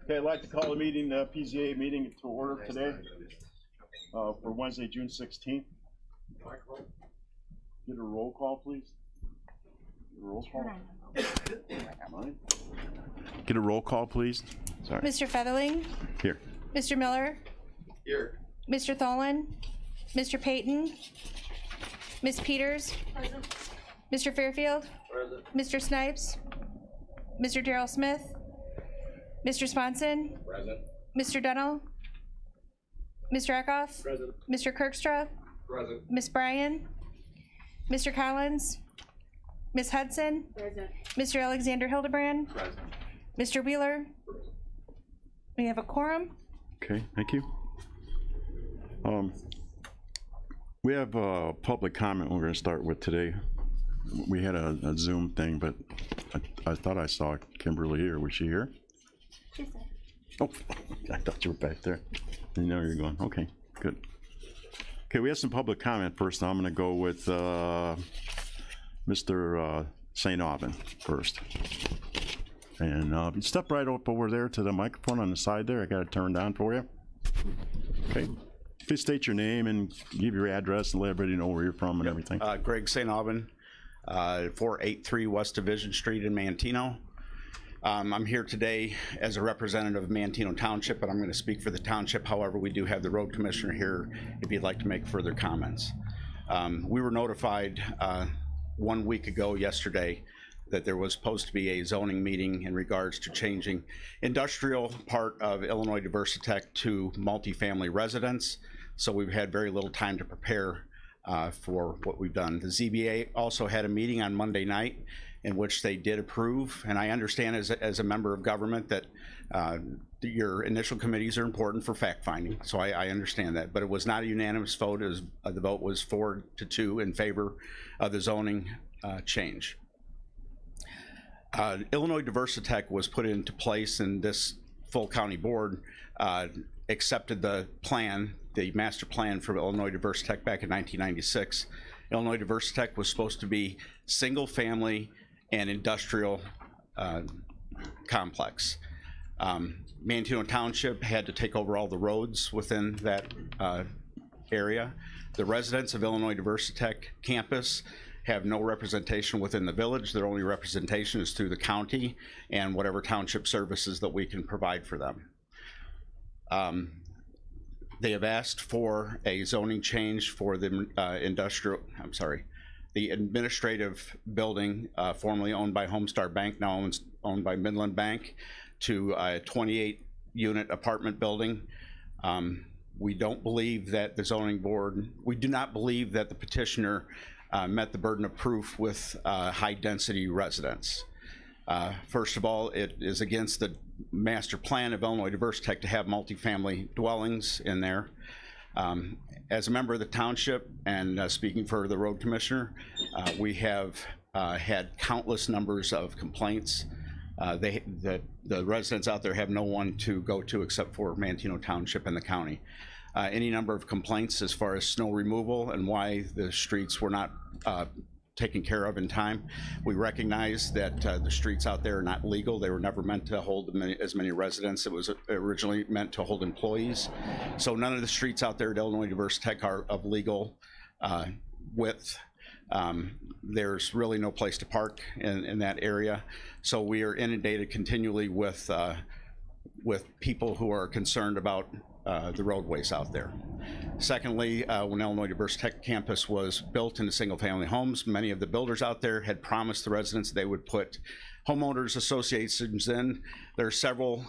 Okay, I'd like to call the meeting, PZA meeting to order today for Wednesday, June 16th. Get a roll call, please. Get a roll call. Get a roll call, please. Sorry. Mr. Featherling? Here. Mr. Miller? Here. Mr. Tholen? Mr. Payton? Ms. Peters? Present. Mr. Fairfield? Present. Mr. Snipes? Mr. Darrell Smith? Mr. Sponson? Present. Mr. Dunnell? Mr. Eckhoff? Present. Mr. Kirkstra? Present. Ms. Bryan? Mr. Collins? Ms. Hudson? Present. Mr. Alexander Hildebrand? Present. Mr. Wheeler? We have a quorum. Okay, thank you. We have a public comment we're going to start with today. We had a Zoom thing, but I thought I saw Kimberly here. Was she here? She's there. Oh, I thought you were back there. I know you're going. Okay, good. Okay, we have some public comment first. I'm going to go with Mr. St. Aubin first. And step right up over there to the microphone on the side there. I got it turned on for you. Okay. Please state your name and give your address and let everybody know where you're from and everything. Greg St. Aubin, 483 West Division Street in Manteno. I'm here today as a representative of Manteno Township, but I'm going to speak for the township. However, we do have the road commissioner here if you'd like to make further comments. We were notified 1 week ago yesterday that there was supposed to be a zoning meeting in regards to changing industrial part of Illinois Diversitech to multifamily residence. So we've had very little time to prepare for what we've done. The ZBA also had a meeting on Monday night in which they did approve, and I understand as a member of government that your initial committees are important for fact finding, so I understand that, but it was not a unanimous vote. It was, the vote was 4-2 in favor of the zoning change. Illinois Diversitech was put into place, and this full county board accepted the plan, the master plan for Illinois Diversitech back in 1996. Illinois Diversitech was supposed to be single family and industrial complex. Manteno Township had to take over all the roads within that area. The residents of Illinois Diversitech campus have no representation within the village. Their only representation is through the county and whatever township services that we can provide for them. They have asked for a zoning change for the the administrative building formerly owned by Homestar Bank, now owned by Midland Bank, to a 28-unit apartment building. We don't believe that the zoning board, we do not believe that the petitioner met the burden of proof with high-density residents. First of all, it is against the master plan of Illinois Diversitech to have multifamily dwellings in there. As a member of the township and speaking for the road commissioner, we have had countless numbers of complaints. The residents out there have no one to go to except for Manteno Township and the county. Any number of complaints as far as snow removal and why the streets were not taken care of in time. We recognize that the streets out there are not legal. They were never meant to hold as many residents. It was originally meant to hold employees. So none of the streets out there at Illinois Diversitech are of legal width. There's really no place to park in that area. So we are inundated continually with people who are concerned about the roadways out there. Secondly, when Illinois Diversitech campus was built into single-family homes, many of the builders out there had promised the residents they would put homeowners associations in. There are several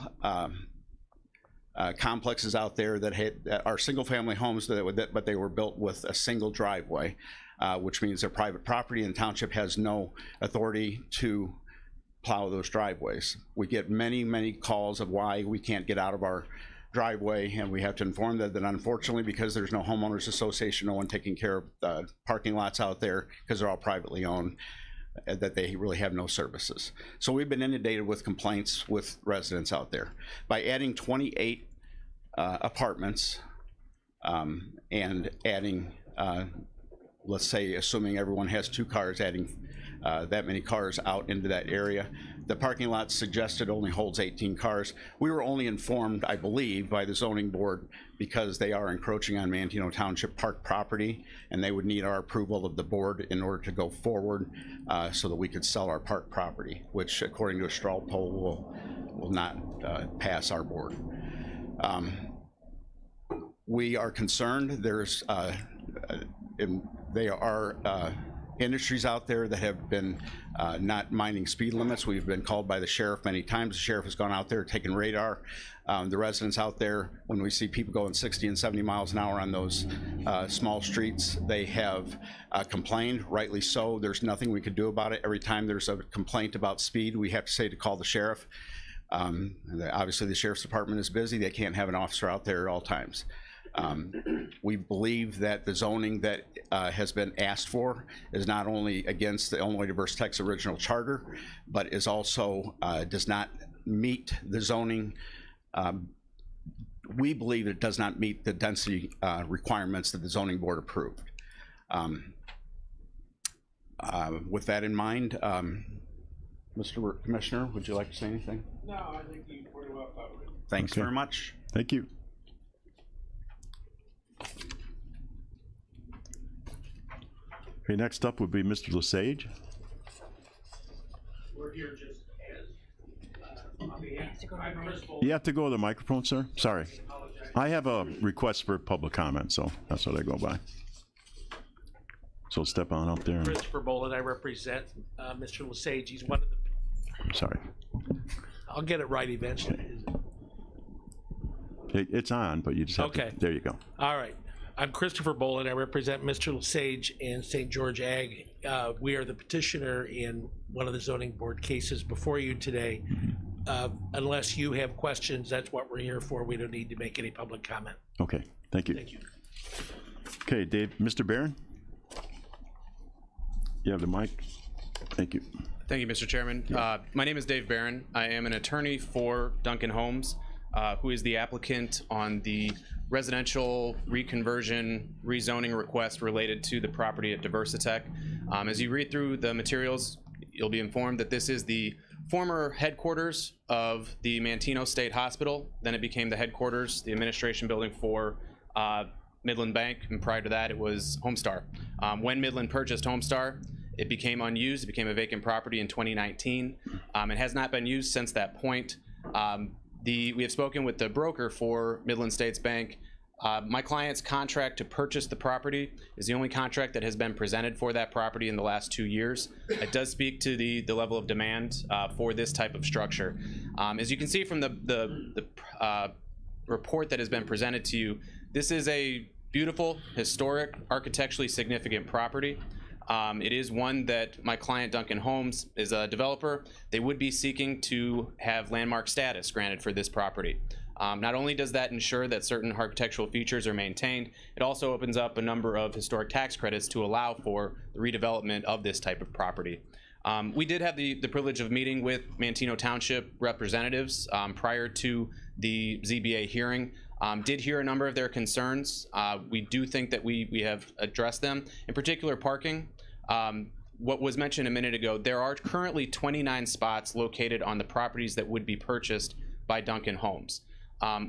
complexes out there that are single-family homes, but they were built with a single driveway, which means they're private property, and the township has no authority to plow those driveways. We get many, many calls of why we can't get out of our driveway, and we have to inform them that unfortunately, because there's no homeowners association, no one taking care of the parking lots out there because they're all privately owned, that they really have no services. So we've been inundated with complaints with residents out there. By adding 28 apartments and adding, let's say, assuming everyone has 2 cars, adding that many cars out into that area, The parking lot suggested only holds 18 cars. We were only informed, I believe, by the zoning board because they are encroaching on Manteno Township Park property, and they would need our approval of the board in order to go forward so that we could sell our park property, which according to a straw poll will not pass our board. We are concerned. There's there are industries out there that have been not minding speed limits. We've been called by the sheriff many times. The sheriff has gone out there, taken radar. The residents out there, when we see people going 60 and 70 miles an hour on those small streets, they have complained, rightly so. There's nothing we could do about it. Every time there's a complaint about speed, we have to say to call the sheriff. Obviously, the sheriff's department is busy. They can't have an officer out there at all times. We believe that the zoning that has been asked for is not only against the Illinois Diverse Tech's original charter, but is also does not meet the zoning. We believe it does not meet the density requirements that the zoning board approved. With that in mind, Mr. Commissioner, would you like to say anything? No, I think you pretty well covered it. Thanks Okay. very much. Thank you. Okay, next up would be Mr. Lesage. We're here just as, on behalf, I'm Chris Bull. You have to go to the microphone, sir. Sorry. I have a request for public comment, so that's what I go by. So step on up there. Christopher Bolin, I represent Mr. Lesage. He's one of the, Sorry. I'll get it right eventually. It's on, but you just have Okay. to, there you go. All right. I'm Christopher Bolin. I represent Mr. Lesage and St. George Ag. We are the petitioner in one of the zoning board cases before you today. Unless you have questions, that's what we're here for. We don't need to make any public comment. Okay, thank you. Thank you. Okay, Dave, Mr. Barron? You have the mic? Thank you. Thank you, Mr. Chairman. My name is Dave Barron. I am an attorney for Duncan Homes, who is the applicant on the residential reconversion rezoning request related to the property at Diversitech. As you read through the materials, you'll be informed that this is the former headquarters of the Manteno State Hospital. Then it became the headquarters, the administration building for Midland Bank, and prior to that it was Homestar. When Midland purchased Homestar, it became unused. It became a vacant property in 2019. It has not been used since that point. We have spoken with the broker for Midland States Bank. My client's contract to purchase the property is the only contract that has been presented for that property in the last 2 years. It does speak to the level of demand for this type of structure. As you can see from the report that has been presented to you, this is a beautiful, historic, architecturally significant property. It is one that my client, Duncan Homes, is a developer. They would be seeking to have landmark status granted for this property. Not only does that ensure that certain architectural features are maintained, it also opens up a number of historic tax credits to allow for the redevelopment of this type of property. We did have the privilege of meeting with Manteno Township representatives prior to the ZBA hearing. Did hear a number of their concerns. We do think that we have addressed them. In particular, parking. What was mentioned a minute ago, there are currently 29 spots located on the properties that would be purchased by Duncan Homes.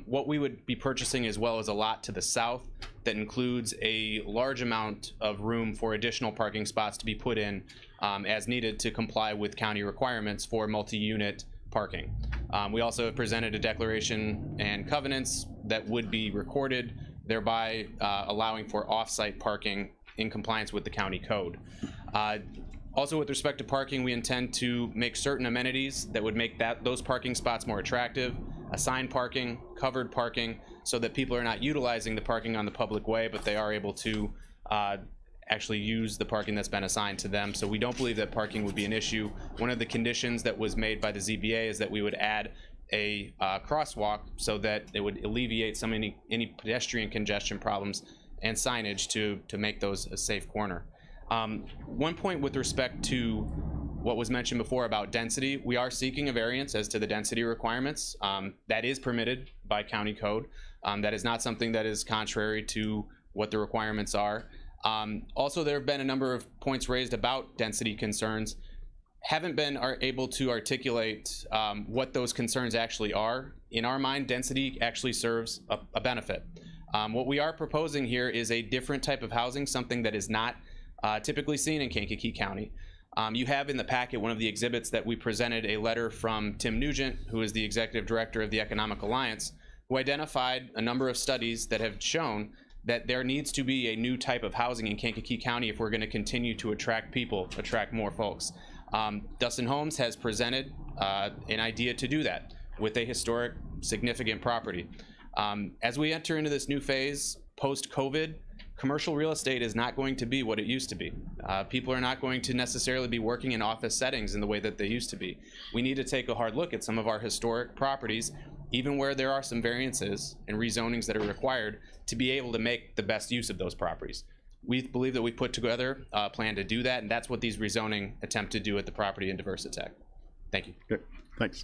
What we would be purchasing as well as a lot to the south that includes a large amount of room for additional parking spots to be put in as needed to comply with county requirements for multi-unit parking. We also have presented a declaration and covenants that would be recorded, thereby allowing for off-site parking in compliance with the county code. Also, with respect to parking, we intend to make certain amenities that would make those parking spots more attractive, assigned parking, covered parking, so that people are not utilizing the parking on the public way, but they are able to actually use the parking that's been assigned to them. So we don't believe that parking would be an issue. One of the conditions that was made by the ZBA is that we would add a crosswalk so that it would alleviate any pedestrian congestion problems and signage to make those a safe corner. One point with respect to what was mentioned before about density, we are seeking a variance as to the density requirements. That is permitted by county code. That is not something that is contrary to what the requirements are. Also, there have been a number of points raised about density concerns. haven't been able to articulate what those concerns actually are. In our mind, density actually serves a benefit. What we are proposing here is a different type of housing, something that is not typically seen in Kankakee County. You have in the packet one of the exhibits that we presented, a letter from Tim Nugent, who is the executive director of the Economic Alliance, who identified a number of studies that have shown that there needs to be a new type of housing in Kankakee County if we're going to continue to attract people, attract more folks. Dustin Homes has presented an idea to do that with a historic, significant property. As we enter into this new phase, post-COVID, commercial real estate is not going to be what it used to be. People are not going to necessarily be working in office settings in the way that they used to be. We need to take a hard look at some of our historic properties, even where there are some variances and rezonings that are required, to be able to make the best use of those properties. We believe that we put together a plan to do that, and that's what these rezoning attempt to do at the Property and Diversity Act. Thank you. Okay, thanks.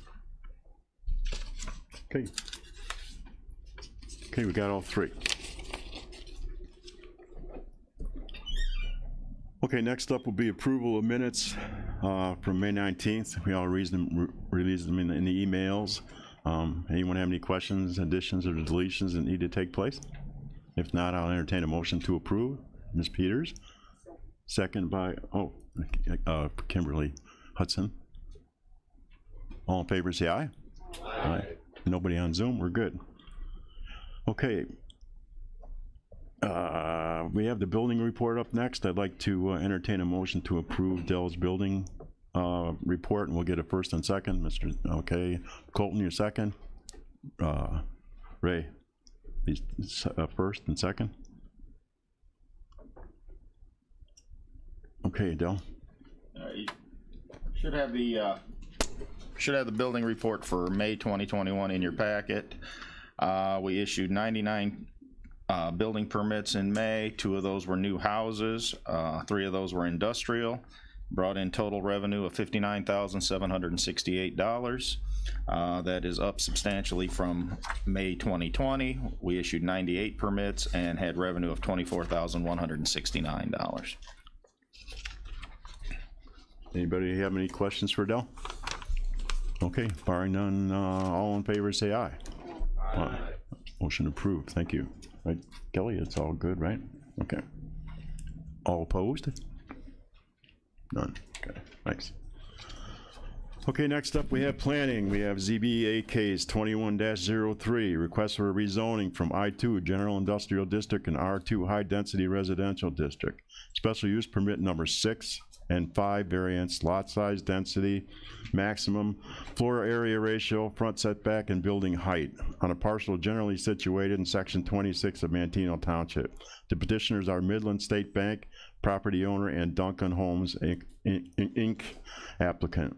Okay. Okay, we got all three. Okay, next up will be approval of minutes from May 19th. We all released them in the emails. Anyone have any questions, additions, or deletions that need to take place? If not, I'll entertain a motion to approve. Ms. Peters, second by, Kimberly Hudson. All in favor, say aye. Aye. Nobody on Zoom, we're good. Okay. We have the building report up next. I'd like to entertain a motion to approve Dell's building report, and we'll get a first and second. Okay, Colton, your second. Ray, first and second. Okay, Dell. You should have the building report for May 2021 in your packet. We issued 99 building permits in May. 2 of those were new houses. 3 of those were industrial. Brought in total revenue of $59,768. That is up substantially from May 2020. We issued 98 permits and had revenue of $24,169. Anybody have any questions for Dell? Okay, barring none, all in favor say aye. Aye. Motion approved, thank you. Right, Kelly, it's all good, right? Okay. All opposed? None, okay, thanks. Okay, next up we have planning. We have ZBA case 21-03, request for a rezoning from I-2 General Industrial District and R2 High Density Residential District. Special use permit number 6 and 5 variance, lot size, density, maximum, floor area ratio, front setback, and building height on a parcel generally situated in section 26 of Manteno Township. The petitioners are Midland State Bank, property owner, and Duncan Homes, Inc. applicant.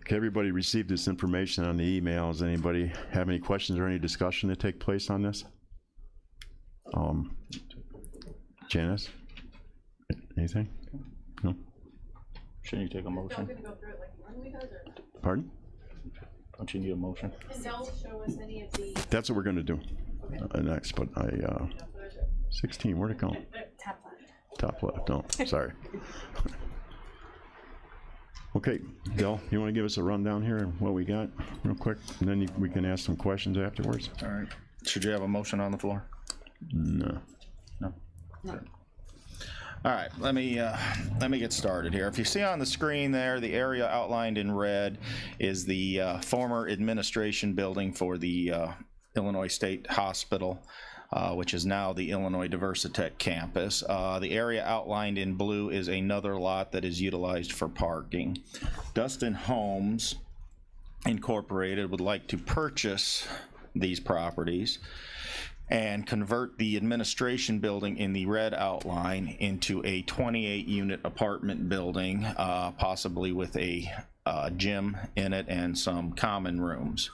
Okay, everybody received this information on the emails. Anybody have any questions or any discussion to take place on this? Janice, anything? No? Shouldn't you take a motion? Pardon? Don't you need a motion? Can Dell show us any of the That's what we're gonna do next, but 16, where'd it go? top left? Top left, no, sorry. Okay, Del, you wanna give us a rundown here of what we got real quick? And then we can ask some questions afterwards? All right. Should you have a motion on the floor? No. No. All right, let me get started here. If you see on the screen there, the area outlined in red is the former administration building for the Illinois State Hospital, which is now the Illinois Diversitech campus. The area outlined in blue is another lot that is utilized for parking. Dustin Homes Incorporated would like to purchase these properties and convert the administration building in the red outline into a 28-unit apartment building, possibly with a gym in it and some common rooms.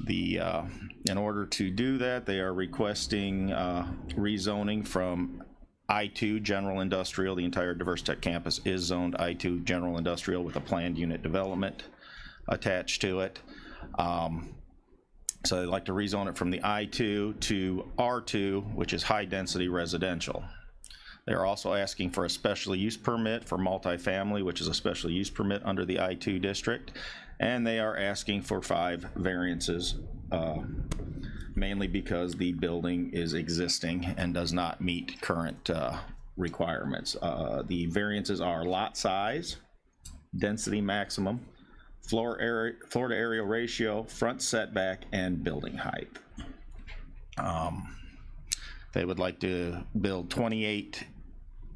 In order to do that, they are requesting rezoning from I-2 General Industrial. The entire Diversitech campus is zoned I-2 General Industrial with a planned unit development attached to it. So they'd like to rezone it from the I-2 to R2, which is high density residential. They're also asking for a special use permit for multifamily, which is a special use permit under the I-2 district. And they are asking for 5 variances, mainly because the building is existing and does not meet current requirements. The variances are lot size, density maximum, floor to area ratio, front setback, and building height. They would like to build 28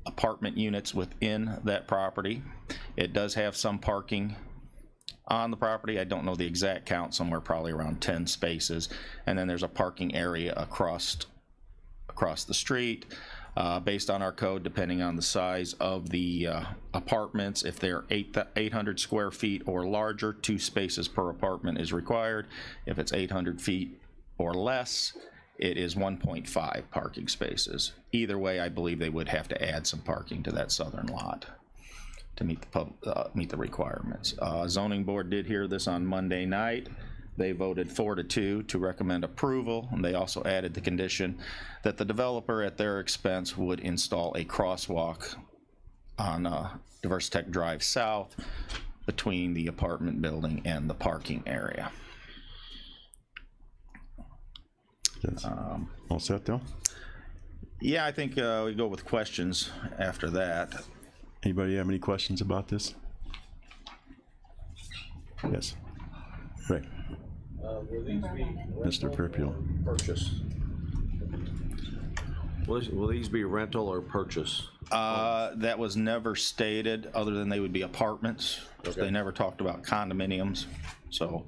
apartment units within that property. It does have some parking on the property. I don't know the exact count, somewhere probably around 10 spaces. And then there's a parking area across the street. Based on our code, depending on the size of the apartments, if they're 800 square feet or larger, 2 spaces per apartment is required. If it's 800 feet or less, it is 1.5 parking spaces. Either way, I believe they would have to add some parking to that southern lot to meet the requirements. Zoning board did hear this on Monday night. They voted 4-2 to recommend approval, and they also added the condition that the developer at their expense would install a crosswalk on Tech Drive South between the apartment building and the parking area. That's all set, though? Yeah, I think we go with questions after that. Anybody have any questions about this? Yes. Right. Will these be Mr. Perpule. purchase? Will these be rental or purchase? That was never stated, other than they would be apartments. Okay. They never talked about condominiums, so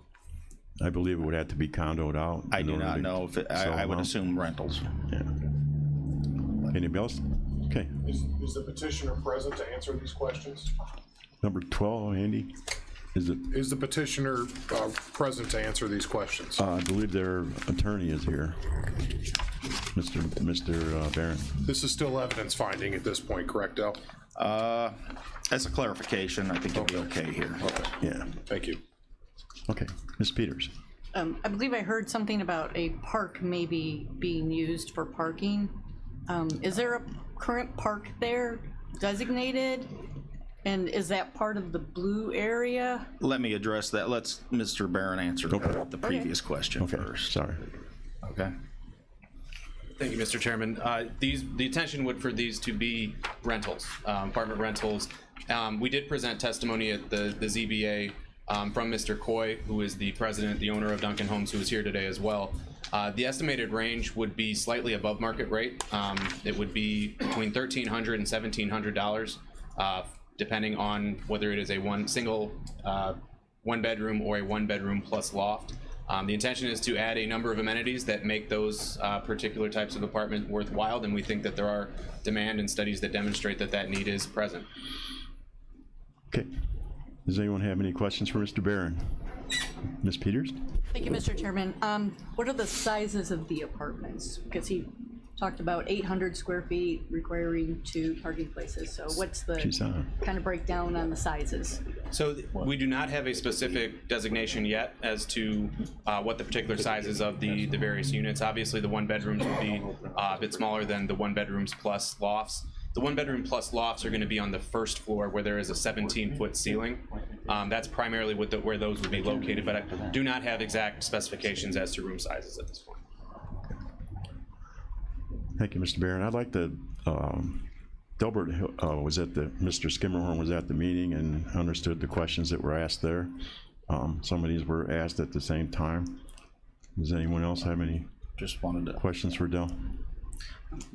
I believe it would have to be condoed out. I in do order not to know if it, sell I would them out. assume rentals. Yeah. Anybody else? Okay. Is the petitioner present to answer these questions? Number 12, Andy. Is it? Is the petitioner present to answer these questions? I believe their attorney is here. Mr. Barron. This is still evidence finding at this point, correct, Al? As a clarification, I think it'll be okay here. Yeah. Thank you. Okay. Ms. Peters. I believe I heard something about a park maybe being used for parking. Is there a current park there designated? And is that part of the blue area? Let me address that. Let's Mr. Barron answer the previous question Okay. first. Sorry. Okay. Thank you, Mr. Chairman. The intention would for these to be rentals, apartment rentals. We did present testimony at the ZBA from Mr. Coy, who is the president, the owner of Duncan Homes, who is here today as well. The estimated range would be slightly above market rate. It would be between $1,300 and $1,700, depending on whether it is a single one bedroom or a 1 bedroom plus loft. The intention is to add a number of amenities that make those particular types of apartment worthwhile, and we think that there are demand and studies that demonstrate that that need is present. Okay. Does anyone have any questions for Mr. Barron? Ms. Peters? Thank you, Mr. Chairman. What are the sizes of the apartments? Because he talked about 800 square feet requiring 2 parking places. So what's the She's on. kind of breakdown on the sizes? So we do not have a specific designation yet as to what the particular sizes of the various units. Obviously, the 1 bedrooms would be a bit smaller than the 1 bedrooms plus lofts. The 1 bedroom plus lofts are going to be on the first floor where there is a 17-foot ceiling. That's primarily where those would be located, but I do not have exact specifications as to room sizes at this point. Thank you, Mr. Barron. I'd like to, Delbert was at Mr. Skimmerhorn was at the meeting and understood the questions that were asked there. Some of these were asked at the same time. Does anyone else have any Just wanted to, questions for Del?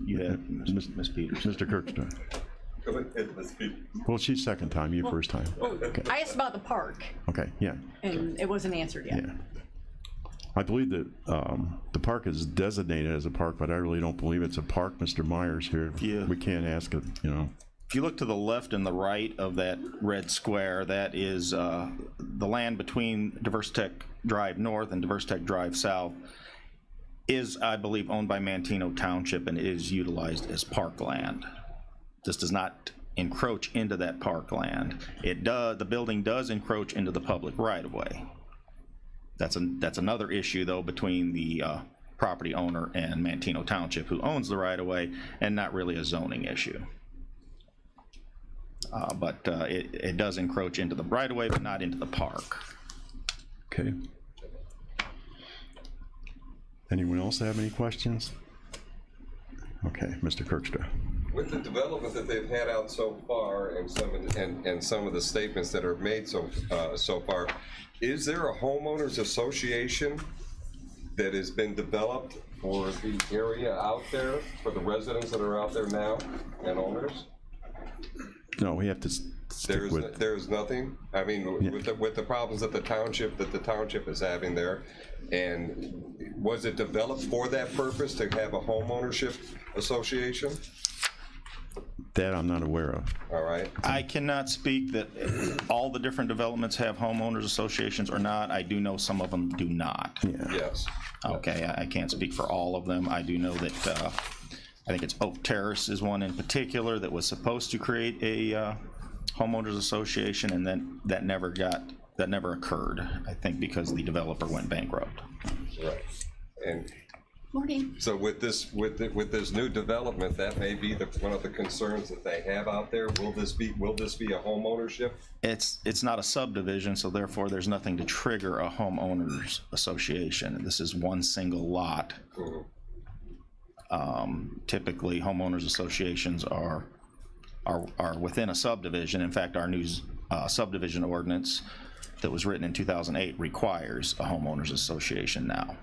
you had Ms. Peters. Mr. Kirkstone? Well, she's second time, you first time. Okay, I asked about the park, okay, yeah, and it wasn't answered yet. yeah. I believe that the park is designated as a park, but I really don't believe it's a park, Mr. Myers here. Yeah. We can't ask it, you know. If you look to the left and the right of that red square, that is the land between Tech Drive North and Tech Drive South is, I believe, owned by Manteno Township, and it is utilized as parkland. This does not encroach into that parkland. It does. The building does encroach into the public right-of-way. That's another issue, though, between the property owner and Manteno Township, who owns the right-of-way, and not really a zoning issue. but it does encroach into the right-of-way, but not into the park. Okay. Anyone else have any questions? Okay, Mr. Kirkstra. With the development that they've had out so far, and some of the statements that are made so far, is there a homeowners association that has been developed for the area out there, for the residents that are out there now and owners? No, we have to stick with. There's nothing. I mean, with the problems that the township is having there, and was it developed for that purpose to have a homeownership association? That I'm not aware of. All right. I cannot speak that all the different developments have homeowners associations or not. I do know some of them do not. Yeah. Yes. Okay, I can't speak for all of them. I do know that, I think it's Oak Terrace is one in particular that was supposed to create a homeowners association, and then that never occurred, I think because the developer went bankrupt. Right. And Morning. so with this new development, that may be one of the concerns that they have out there. Will this be a homeownership? It's not a subdivision, so therefore there's nothing to trigger a homeowners association. This is one single lot. Typically, homeowners associations are within a subdivision. In fact, our new subdivision ordinance that was written in 2008 requires a homeowners association now.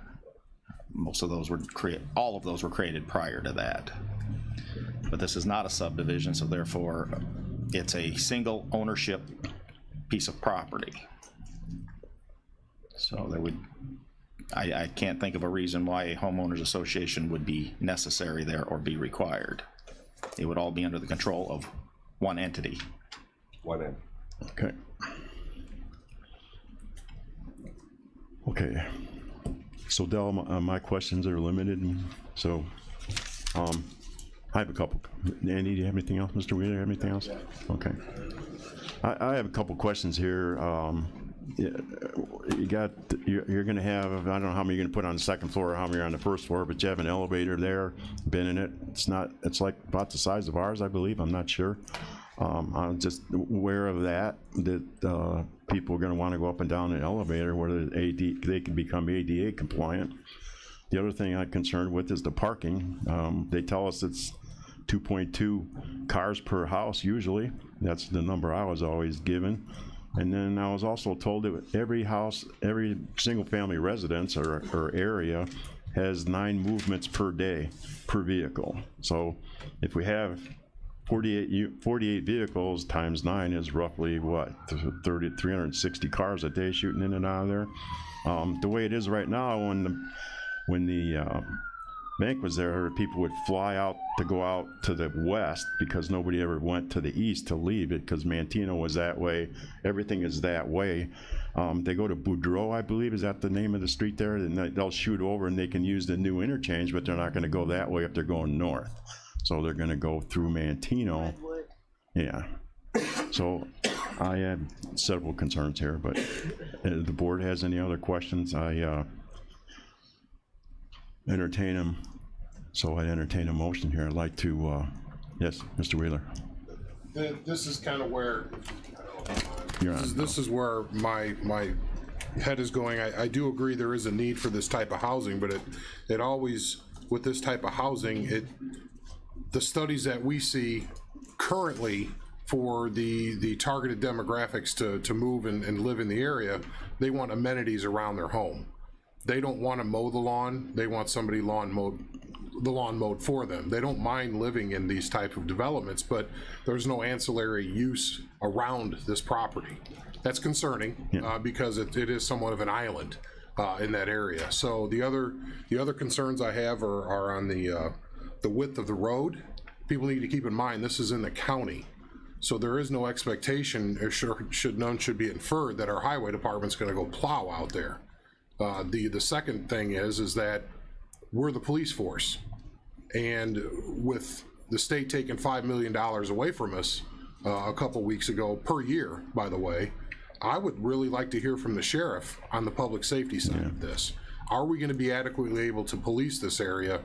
Most of those all of those were created prior to that. But this is not a subdivision, so therefore it's a single ownership piece of property. So there would, I can't think of a reason why a homeowners association would be necessary there or be required. It would all be under the control of one entity. One end. Okay. Okay. So Del, my questions are limited, and so I have a couple. Andy, do you have anything else? Mr. Wheeler, have anything else? Okay. I have a couple questions here. You're going to have, I don't know how many you're going to put on the second floor or how many are on the first floor, but you have an elevator there, been in it. It's like about the size of ours, I believe. I'm not sure. I'm just aware of that people are going to want to go up and down an elevator, whether they can become ADA compliant. The other thing I'm concerned with is the parking. They tell us it's 2.2 cars per house usually. That's the number I was always given. And then I was also told that every house, every single family residence or area has 9 movements per day per vehicle. So if we have 48 vehicles times 9 is roughly what, 360 cars a day shooting in and out of there. The way it is right now, when the bank was there, people would fly out to go out to the west because nobody ever went to the east to leave it because Mantino was that way. Everything is that way. They go to Boudreaux, I believe, is that the name of the street there? And they'll shoot over and they can use the new interchange, but they're not going to go that way if they're going north. So they're going to go through Mantino. Yeah. So I have several concerns here, but if the board has any other questions, I entertain them. So I entertain a motion here. I'd like to, yes, Mr. Wheeler. This is kind of where, You're on. this is where my head is going. I do agree there is a need for this type of housing, but it always, with this type of housing, the studies that we see currently for the targeted demographics to move and live in the area, they want amenities around their home. They don't want to mow the lawn. They want somebody the lawn mowed for them. They don't mind living in these type of developments, but there's no ancillary use around this property. That's concerning because it is somewhat of an island in that area. So the other concerns I have are on the width of the road. People need to keep in mind this is in the county, so there is no expectation, or none should be inferred, that our highway department's going to go plow out there. The second thing is that we're the police force, and with the state taking $5 million away from us a couple weeks ago per year, by the way, I would really like to hear from the sheriff on the public safety side of this. Are we going to be adequately able to police this area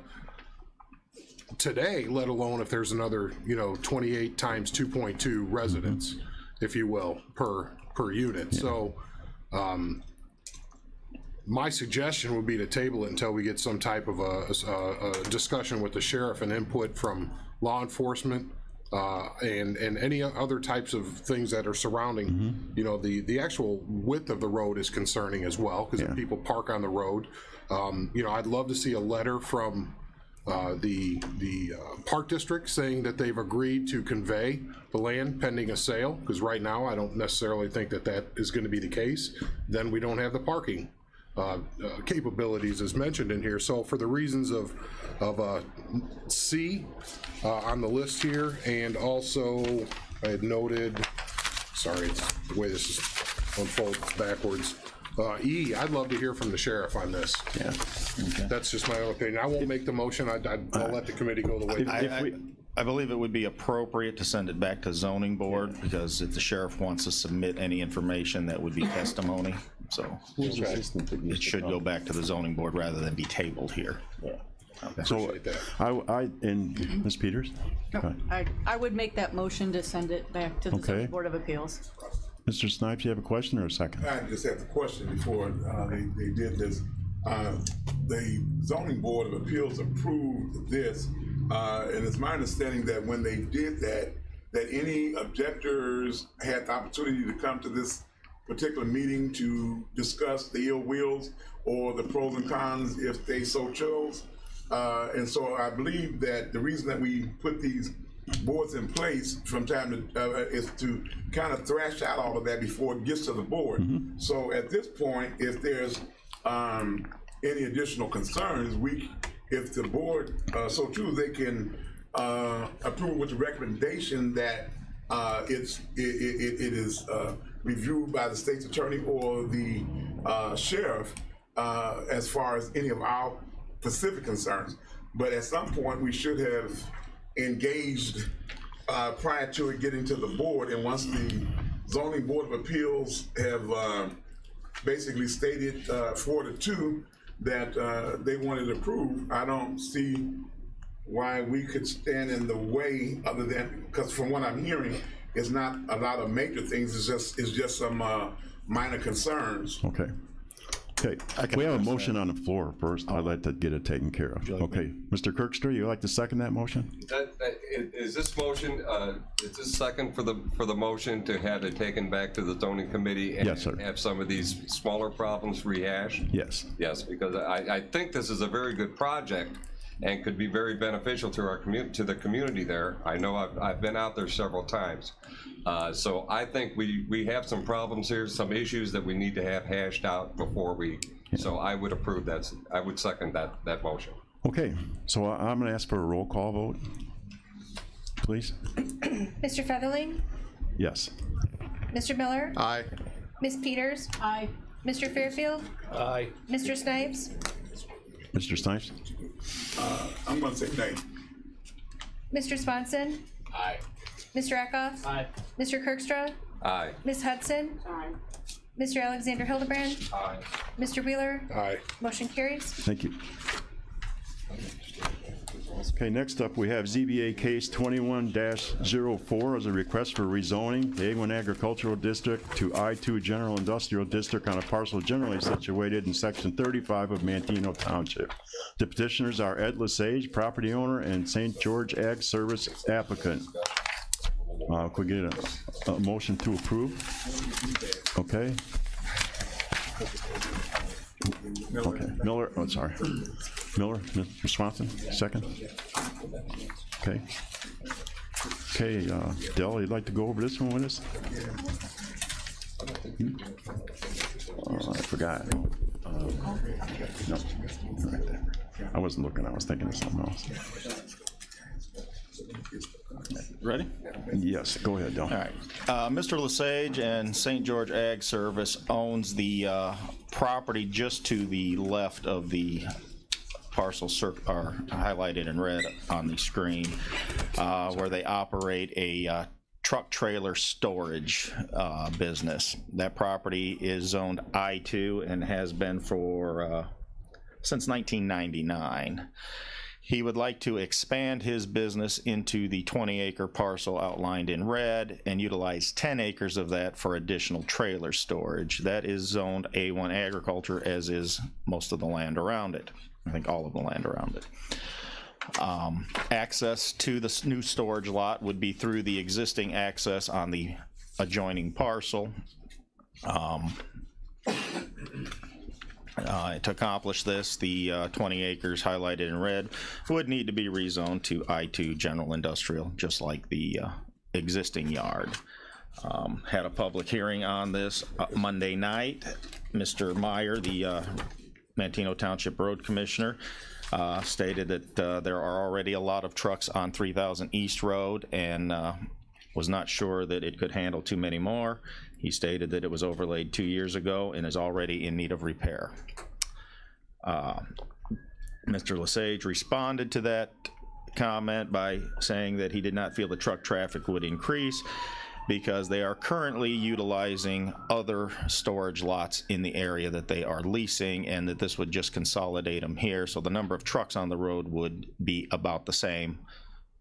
today, let alone if there's another, 28 times 2.2 residents, if you will, per unit. So, my suggestion would be to table it until we get some type of a discussion with the sheriff and input from law enforcement, and any other types of things that are surrounding, the actual width of the road is concerning as well, because if people park on the road, I'd love to see a letter from the park district saying that they've agreed to convey the land pending a sale, because right now I don't necessarily think that is going to be the case. Then we don't have the parking capabilities as mentioned in here. So for the reasons of C on the list here, and also I had noted, sorry, it's the way this is unfolds backwards. E, I'd love to hear from the sheriff on this. Yeah. Okay. That's just my own opinion. I won't make the motion. I'll let the committee go the way. I believe it would be appropriate to send it back to zoning board, because if the sheriff wants to submit any information, that would be testimony. So it should go back to the zoning board rather than be tabled here. So I and Ms. Peters? I would make that motion to send it back to the Okay. zoning board of appeals. Mr. Snipes, you have a question or a second? I just have a question before they did this. The zoning board of appeals approved this, and it's my understanding that when they did that any objectors had the opportunity to come to this particular meeting to discuss the ill wills or the pros and cons if they so chose. And so I believe that the reason that we put these boards in place from time to is to kind of thrash out all of that before it gets to the board. So at this point, if there's any additional concerns, if the board so choose, they can approve with the recommendation that it is reviewed by the state's attorney or the sheriff as far as any of our specific concerns. But at some point, we should have engaged prior to it getting to the board, and once the zoning board of appeals have basically stated 4-2 that they wanted to approve, I don't see why we could stand in the way, other than because from what I'm hearing, it's not a lot of major things. It's just some minor concerns. Okay. Okay, we have a motion on the floor first. I'd like to get it taken care of. Okay, Mr. Kirkstra, you like to second that motion? Is this motion, is this second for the motion to have it taken back to the zoning committee and Yes, sir. have some of these smaller problems rehashed? Yes. Yes, because I think this is a very good project and could be very beneficial to our to the community there. I know I've been out there several times. So I think we have some problems here, some issues that we need to have hashed out before so I would approve that. I would second that motion. Okay, so I'm going to ask for a roll call vote, please. Mr. Featherling? Yes. Mr. Miller? Aye. Ms. Peters? Aye. Mr. Fairfield? Aye. Mr. Snipes? Mr. Snipes? I'm gonna say nay. Mr. Swanson? Aye. Mr. Eckhoff? Aye. Mr. Kirkstra? Aye. Ms. Hudson? Mr. Alexander Hildebrand? Aye. Mr. Wheeler? Aye. Motion carries. Thank you. Okay, next up, we have ZBA case 21-04 as a request for rezoning the A1 Agricultural District to I2 General Industrial District on a parcel generally situated in section 35 of Manteno Township. The petitioners are Ed Lesage, property owner, and St. George Ag Service applicant. Could we get a motion to approve? Okay. Okay, Miller, oh, sorry. Miller, Mr. Swanson, second. Okay. Okay, Dell, you'd like to go over this one with us? Oh, I forgot. No, right there. I wasn't looking, I was thinking of something else. Ready? Yes, go ahead, Dell. All right. Mr. Lesage and St. George Ag Service owns the property just to the left of the parcel are highlighted in red on the screen, where they operate a truck trailer storage business. That property is zoned I2 and has been for since 1999. He would like to expand his business into the 20-acre parcel outlined in red and utilize 10 acres of that for additional trailer storage. That is zoned A1 agriculture, as is most of the land around it. I think all of the land around it. Access to the new storage lot would be through the existing access on the adjoining parcel. To accomplish this, the 20 acres highlighted in red would need to be rezoned to I2 general industrial, just like the existing yard. Had a public hearing on this Monday night. Mr. Meyer, the Manteno Township Road Commissioner, stated that there are already a lot of trucks on 3000 East Road and was not sure that it could handle too many more. He stated that it was overlaid 2 years ago and is already in need of repair. Mr. Lesage responded to that comment by saying that he did not feel the truck traffic would increase because they are currently utilizing other storage lots in the area that they are leasing, and that this would just consolidate them here. So the number of trucks on the road would be about the same,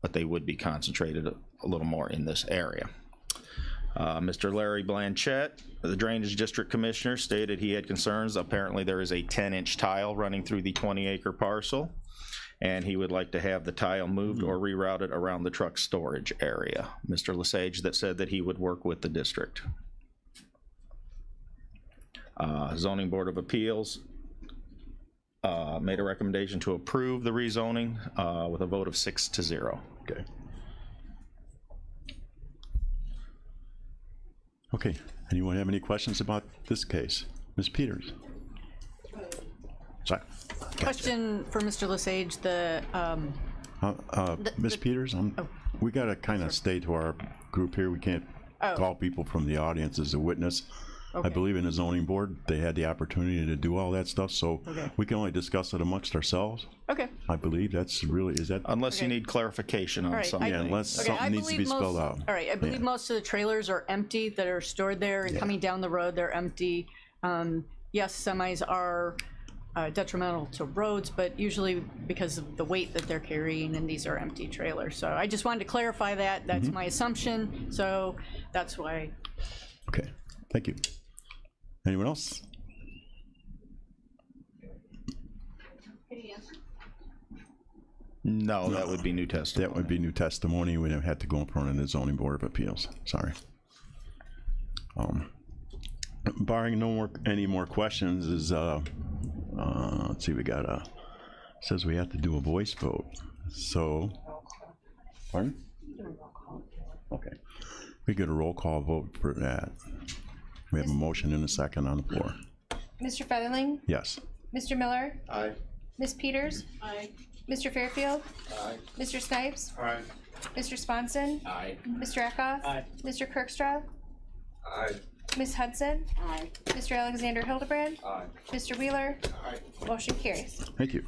but they would be concentrated a little more in this area. Mr. Larry Blanchett, the Drainage District Commissioner, stated he had concerns. Apparently there is a 10-inch tile running through the 20-acre parcel, and he would like to have the tile moved or rerouted around the truck storage area. Mr. Lesage that said that he would work with the district. Zoning Board of Appeals made a recommendation to approve the rezoning with a vote of 6-0. Okay. Okay, anyone have any questions about this case? Ms. Peters? Sorry. Question for Mr. Lesage, Ms. Peters, we gotta kind of stay to our group here. We can't call people from the audience as a witness. I believe in the zoning board, they had the opportunity to do all that stuff, so we can only discuss it amongst ourselves. Okay. I believe that's really, is that? Unless you need clarification on something. Yeah, unless something needs to be spelled out. All right, I believe most of the trailers are empty that are stored there, and coming down the road, they're empty. Yes, semis are detrimental to roads, but usually because of the weight that they're carrying, and these are empty trailers. So I just wanted to clarify that. That's my assumption, so that's why. Okay, thank you. Anyone else? No, that would be new testimony. That would be new testimony. We'd have had to go in front of the zoning board of appeals. Sorry. Barring any more questions, is let's see, we got says we have to do a voice vote. So, pardon? Okay, we get a roll call vote for that. We have a motion and a second on the floor. Mr. Featherling? Yes. Mr. Miller? Aye. Ms. Peters? Aye. Mr. Fairfield? Aye. Mr. Snipes? Aye. Mr. Swanson? Aye. Mr. Eckhoff? Aye. Mr. Kirkstraw? Aye. Ms. Hudson? Aye. Mr. Alexander Hildebrand? Aye. Mr. Wheeler? Aye. Motion carries. Thank you.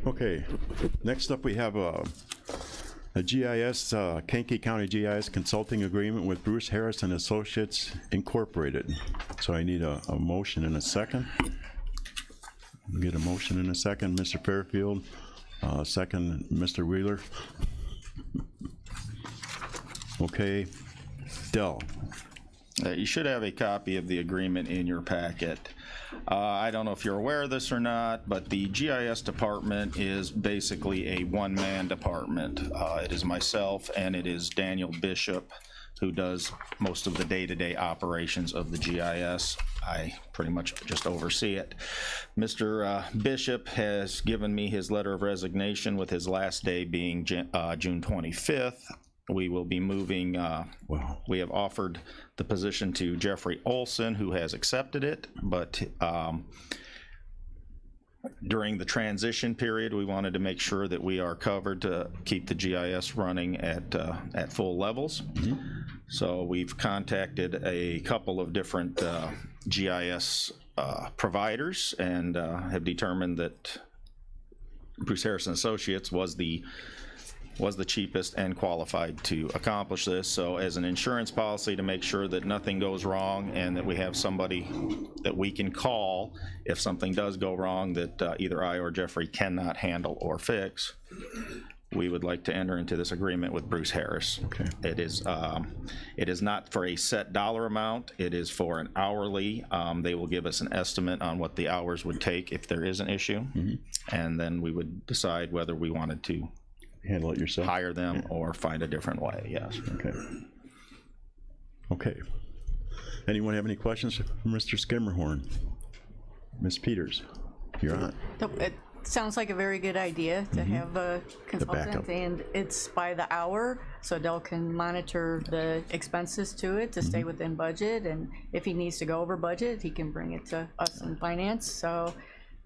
Okay, next up we have a GIS, Kankakee County GIS consulting agreement with Bruce Harris and Associates Incorporated. So I need a motion and a second. Get a motion and a second, Mr. Fairfield. Second, Mr. Wheeler. Okay, Dell. You should have a copy of the agreement in your packet. I don't know if you're aware of this or not, but the GIS department is basically a one-man department. It is myself and it is Daniel Bishop who does most of the day-to-day operations of the GIS. I pretty much just oversee it. Mr. Bishop has given me his letter of resignation with his last day being June 25th. We will be moving, we have offered the position to Jeffrey Olson, who has accepted it, but during the transition period, we wanted to make sure that we are covered to keep the GIS running at full levels. So we've contacted a couple of different GIS providers and have determined that Bruce Harris and Associates was the was the cheapest and qualified to accomplish this. So as an insurance policy, to make sure that nothing goes wrong and that we have somebody that we can call if something does go wrong that either I or Jeffrey cannot handle or fix, we would like to enter into this agreement with Bruce Harris. Okay. It is not for a set dollar amount. It is for an hourly. They will give us an estimate on what the hours would take if there is an issue, and then we would decide whether we wanted to Handle it yourself. hire them or find a different way. Yes. Okay. Okay. Anyone have any questions for Mr. Skimmerhorn? Ms. Peters, you're on. It sounds like a very good idea to have a consultant, backup. and it's by the hour, so Dell can monitor the expenses to it to stay within budget, and if he needs to go over budget, he can bring it to us in finance. So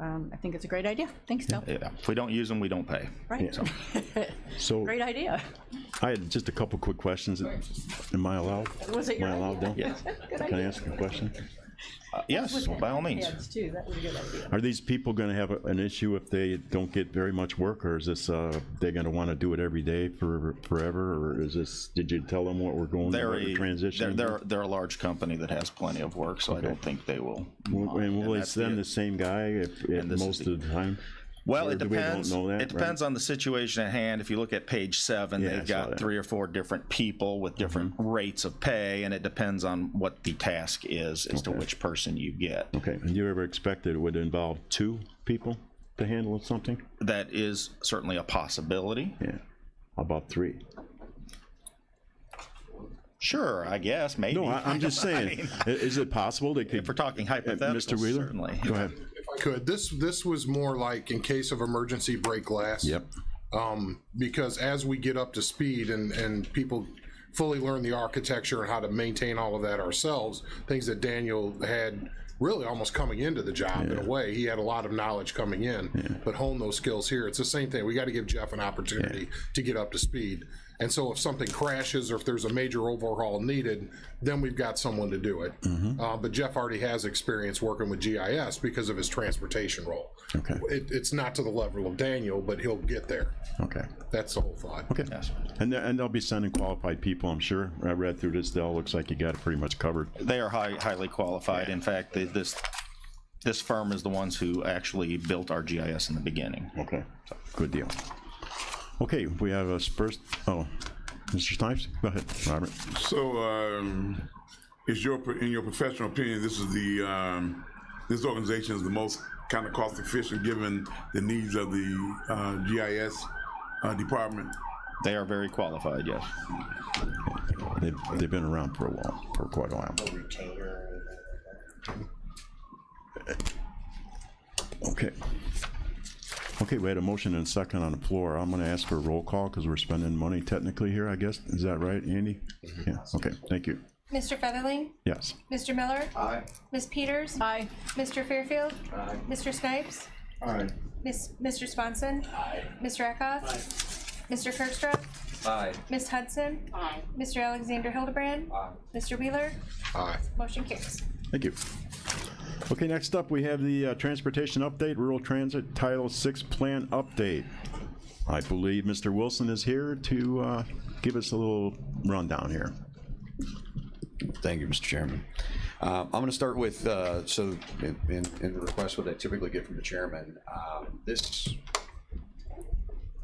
I think it's a great idea. Thanks, Dell. Yeah. If we don't use them, we don't pay. Right. So Great idea. I had just a couple quick questions. Am I allowed? Was it your Am I allowed, Dale? Yes. Can I ask a question? Yes, by all means. Heads too. That was a good idea. Are these people going to have an issue if they don't get very much work, or is this they're going to want to do it every day for forever, or is this? Did you tell them what we're going to transition? They're a large company that has plenty of work, so I don't think they will. And will they that's send the same guy if this most is of the time? Well, Or it do we depends. don't know that, It depends on the situation at hand. If you look at page 7, Yeah, I they've saw got that. 3 or 4 different people with different rates of pay, and it depends on what the task is as to which person you get. Okay. And you ever expected it would involve 2 people to handle something? That is certainly a possibility. Yeah. How about 3? Sure, I guess, maybe. No, I'm just saying. Is it possible they could? If we're talking hypothetical, Mr. Wheeler, certainly. go ahead. If I could, this was more like in case of emergency break glass. Yep. Because as we get up to speed and people fully learn the architecture and how to maintain all of that ourselves, things that Daniel had really almost coming into the job in a way. He had a lot of knowledge coming in, but hone those skills here. It's the same thing. We got to give Jeff an opportunity to get up to speed. And so if something crashes or if there's a major overhaul needed, then we've got someone to do it. But Jeff already has experience working with GIS because of his transportation role. Okay. It's not to the level of Daniel, but he'll get there. Okay. That's the whole thought. Okay. And they'll be sending qualified people, I'm sure. I read through this, Dell. Looks like you got it pretty much covered. They are highly qualified. In fact, this firm is the ones who actually built our GIS in the beginning. Okay. Good deal. Okay, we have a first. Oh, Mr. Snipes, go ahead, Robert. So, is in your professional opinion, this is this organization is the most kind of cost efficient given the needs of the GIS department? They are very qualified, yes. They've been around for quite a while. Okay. Okay, we had a motion and a second on the floor. I'm going to ask for a roll call because we're spending money technically here, I guess. Is that right, Andy? Yeah, okay, thank you. Mr. Featherling? Yes. Mr. Miller? Aye. Ms. Peters? Aye. Mr. Fairfield? Aye. Mr. Snipes? Aye. Mr. Swanson? Aye. Mr. Eckhoff? Mr. Kirkstrop? Aye. Ms. Hudson? Aye. Mr. Alexander Hildebrand? Aye. Mr. Wheeler? Aye. Motion carries. Thank you. Okay, next up we have the transportation update, rural transit Title VI plan update. I believe Mr. Wilson is here to give us a little rundown here. Thank you, Mr. Chairman. I'm going to start with, so in the request what I typically get from the chairman,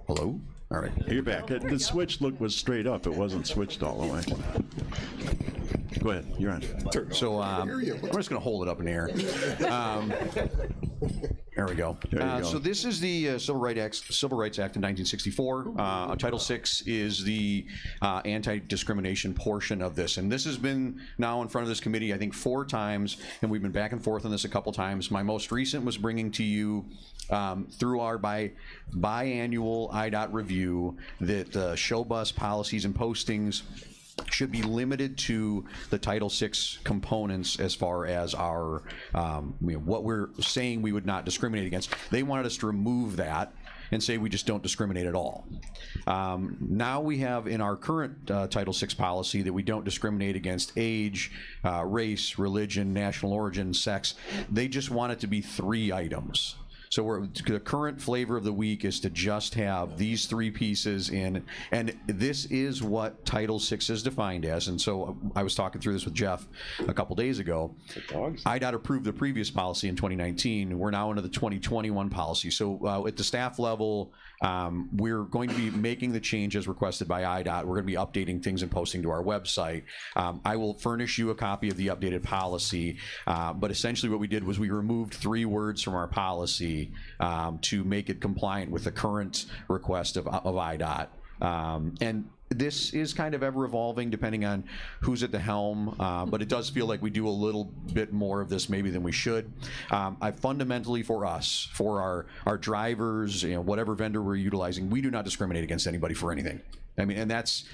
hello? All right. You're back. The switch was straight up. It wasn't switched all the way. Go ahead. You're on. Sure. So we're just going to hold it up in the air. There we go. There you go. So this is the Civil Rights Act of 1964. Title VI is the anti-discrimination portion of this. And this has been now in front of this committee, I think, 4 times, and we've been back and forth on this a couple times. My most recent was bringing to you through our biannual IDOT review that show bus policies and postings should be limited to the Title VI components as far as our, what we're saying we would not discriminate against. They wanted us to remove that and say we just don't discriminate at all. Now we have in our current Title VI policy that we don't discriminate against age, race, religion, national origin, sex. They just want it to be 3 items. So So the current flavor of the week is to just have these 3 pieces in, and this is what Title VI is defined as. And so I was talking through this with Jeff a couple days ago. IDOT approved the previous policy in 2019. We're now into the 2021 policy. So at the staff level, we're going to be making the changes requested by IDOT. We're going to be updating things and posting to our website. I will furnish you a copy of the updated policy, but essentially what we did was we removed 3 words from our policy to make it compliant with the current request of IDOT. And this is kind of ever evolving depending on who's at the helm, but it does feel like we do a little bit more of this maybe than we should. I fundamentally, for us, for our drivers, whatever vendor we're utilizing, we do not discriminate against anybody for anything. I mean, and that's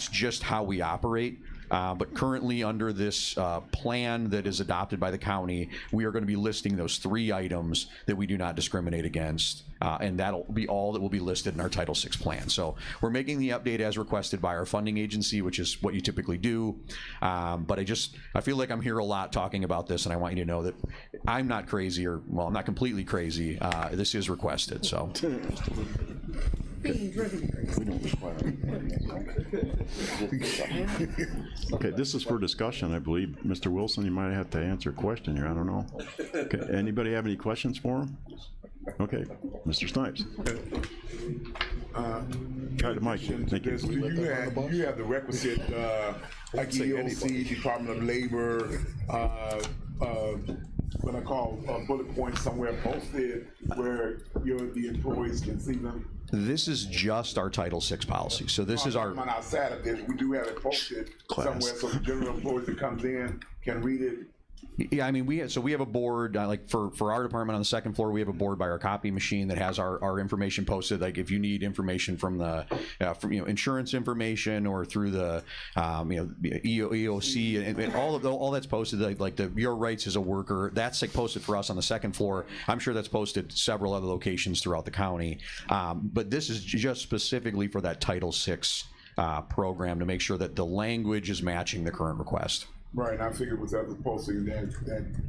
just how we operate. But currently under this plan that is adopted by the county, we are going to be listing those 3 items that we do not discriminate against, and that'll be all that will be listed in our Title VI plan. So we're making the update as requested by our funding agency, which is what you typically do. But I feel like I'm here a lot talking about this, and I want you to know that I'm not crazy, well, I'm not completely crazy. This is requested, so. Being driven crazy. Okay, this is for discussion, I believe. Mr. Wilson, you might have to answer a question here, I don't know. Okay, anybody have any questions for him? Okay, Mr. Snipes. Try the mic, thank you. Do you have the requisite, like EOC, Department of Labor, what I call bullet points somewhere posted where the employees can see them? This is just our Title VI policy. So this is our. Outside of this, we do have it posted somewhere so the general employees that comes in can read it. Yeah, I mean, we have a board, like for our department on the second floor, we have a board by our copy machine that has our information posted. Like if you need information from the, insurance information or through the, EOC and all that's posted, like your rights as a worker, that's like posted for us on the second floor. I'm sure that's posted several other locations throughout the county. But this is just specifically for that Title VI program to make sure that the language is matching the current request. Right, and I figured with other posting that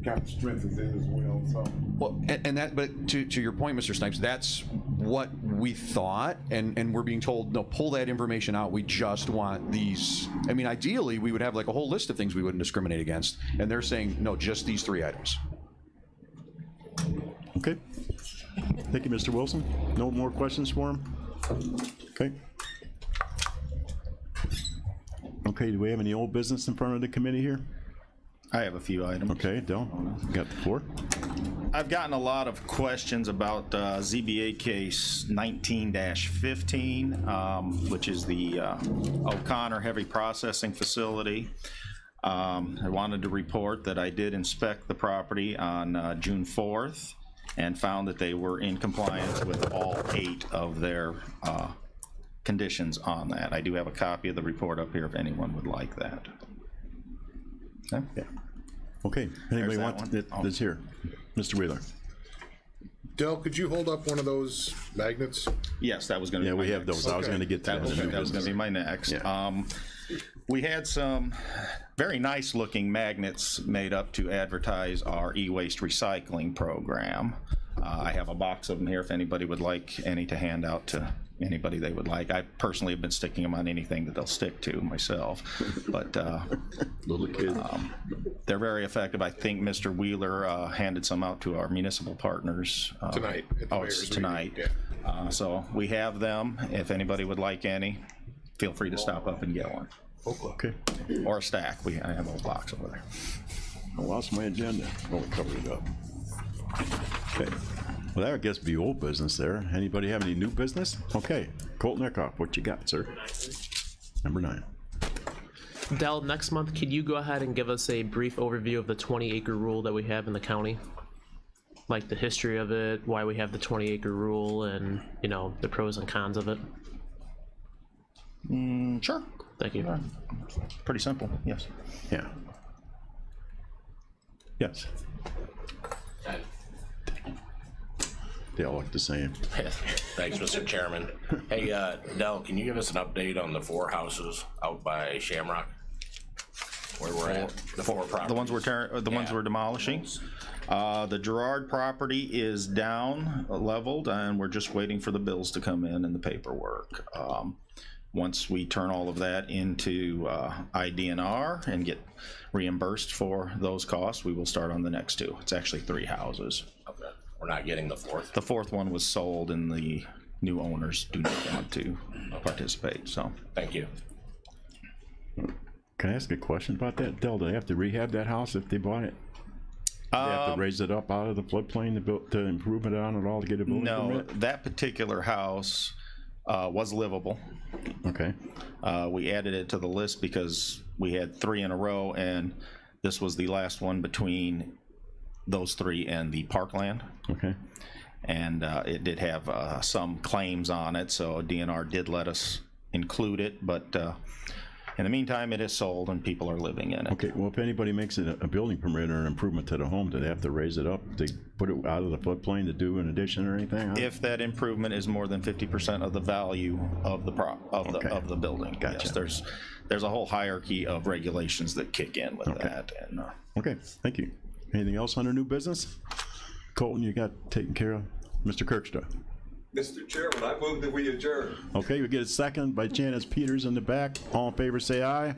kind of strengthens it as well. So. Well, and that, but to your point, Mr. Snipes, that's what we thought, and we're being told, no, pull that information out. We just want these. I mean, ideally, we would have like a whole list of things we wouldn't discriminate against, and they're saying no, just these 3 items. Okay. Thank you, Mr. Wilson. No more questions for him? Okay. Okay, do we have any old business in front of the committee here? I have a few items. Okay, Del, you got the floor. I've gotten a lot of questions about ZBA case 19-15, which is the O'Connor Heavy Processing Facility. I wanted to report that I did inspect the property on June 4th and found that they were in compliance with all 8 of their conditions on that. I do have a copy of the report up here if anyone would like that. Okay. Yeah. Okay. Anybody want this here? Mr. Wheeler. Del, could you hold up one of those magnets? Yes, that was going to be my we have next. those. I was going to get to that. Was going to be my next. Yeah. We had some very nice looking magnets made up to advertise our e-waste recycling program. I have a box of them here if anybody would like any to hand out to anybody they would like. I personally have been sticking them on anything that they'll stick to myself, but little kids. They're very effective. I think Mr. Wheeler handed some out to our municipal partners Tonight. Oh, it's tonight. Yeah. So we have them. If anybody would like any, feel free to stop up and get one. Okay. Or a stack. I have a whole box over there. I lost my agenda. Oh, we covered it up. Okay. Well, that I guess be old business there. Anybody have any new business? Okay. Colton Eckhoff, what you got, sir? Number 9. Del, next month, could you go ahead and give us a brief overview of the 20-acre rule that we have in the county? Like the history of it, why we have the 20-acre rule, and, the pros and cons of it? Sure. Thank you. Pretty simple, yes. Yeah. Yes. They all look the same. Thanks, Mr. Chairman. Hey, Del, can you give us an update on the 4 houses out by Shamrock? where we're at, the four properties. The ones we're demolishing. The Gerard property is down, leveled, and we're just waiting for the bills to come in and the paperwork. Once we turn all of that into IDNR and get reimbursed for those costs, we will start on the next two. It's actually 3 houses. Okay. We're not getting the fourth. The fourth one was sold and the new owners do not want to participate, so. Thank you. Can I ask a question about that? Del, do they have to rehab that house if they bought it? They have to raise it up out of the floodplain to improve it on it all to get a building permit? No, that particular house was livable. Okay. We added it to the list because we had 3 in a row, and this was the last one between those 3 and the parkland. Okay. And it did have some claims on it, so DNR did let us include it, but in the meantime, it is sold and people are living in it. Okay, well, if anybody makes it a building permit or an improvement to the home, do they have to raise it up to put it out of the floodplain to do an addition or anything? Huh? If that improvement is more than 50% of the value of the of the building. Gotcha. Yes, there's a whole hierarchy of regulations that kick in with that. And Okay, thank you. Anything else under new business? Colton, you got taken care of? Mr. Kirkstra. Mr. Chairman, I move that we adjourn. Okay, we get a second by Janice Peters in the back. All in favor, say aye.